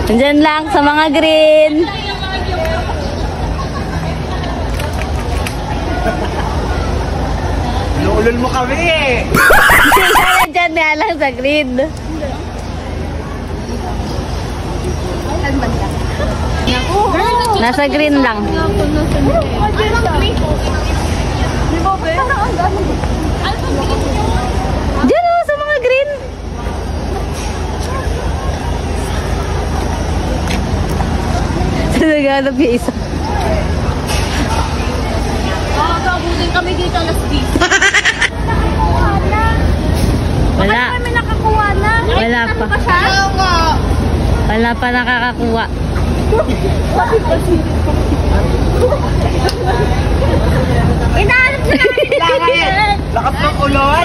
Nandyan lang sa mga green. Ulol mo kami eh. Nandyan nga lang sa green. Nasa green lang. Diyan o, sa mga green. Naghanap yung isa. Abutin kami dito alas 10. Wala. Kami nakakuha na. Wala pa. Wala pa nakakakuha. Inaanap sila. Lakas ng uloy.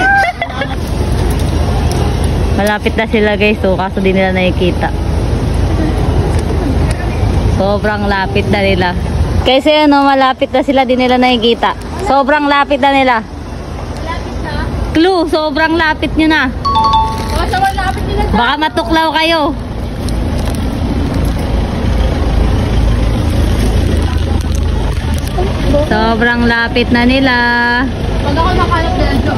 Malapit na sila guys, so kaso di nila nakikita. Sobrang lapit na nila. Kasi ano, malapit na sila, di nila nakikita. Sobrang lapit na nila. Lapit na. Clue, sobrang lapit nyo na. Baka lapit nila. Baka matuklaw kayo. Sobrang lapit na nila. Pag ako nakalap na ito.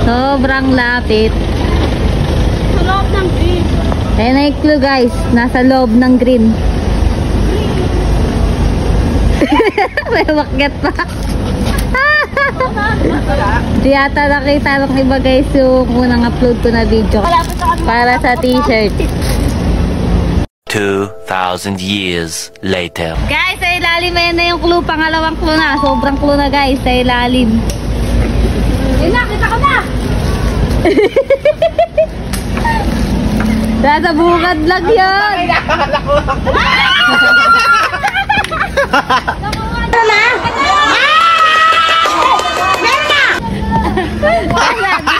Sobrang lapit. Sa loob ng green. Ayan na yung clue guys, nasa loob ng green. May makyat pa. Di yata nakita ng iba guys yung unang upload ko na video para sa t-shirt. 2,000 years later. Guys, sa ilalim ayan na yung clue, pangalawang clue na. Sobrang clue na guys, sa ilalim. Yun na, kita ko na! Nasa bukad lang yun.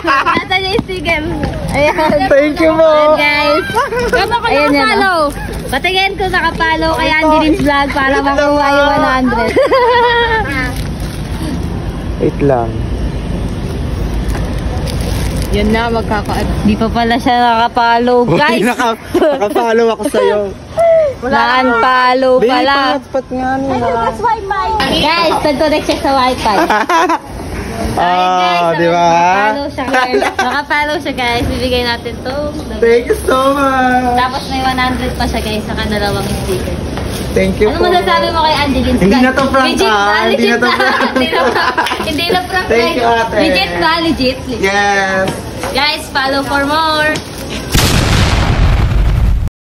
Nasa yung sticker. Ayan. Thank you mo. Ayan guys. Ayan yan. Patingin ko nakapalo kay Angeline Vlog para makuha yung 100. Wait lang. Yan na, di pa pala siya nakapalo, guys. Nakapalo ako sa'yo. Na-unfollow pala. Hotspot nga nila. Guys, nag-connect siya sa wifi. Ah, di ba? Nakapalo siya, guys. Nakapalo siya, guys. Bibigay natin to. Thank you so much. Tapos may 100 pa siya, guys, sa dalawang sticker. Thank you Ano po. masasabi mo kay Angeline? Hindi na to prank, Legit ah. na, Hindi legit na to na. prank. Hindi na prank. Thank you, ate. Legit na, legit. Yes. Guys, follow for more.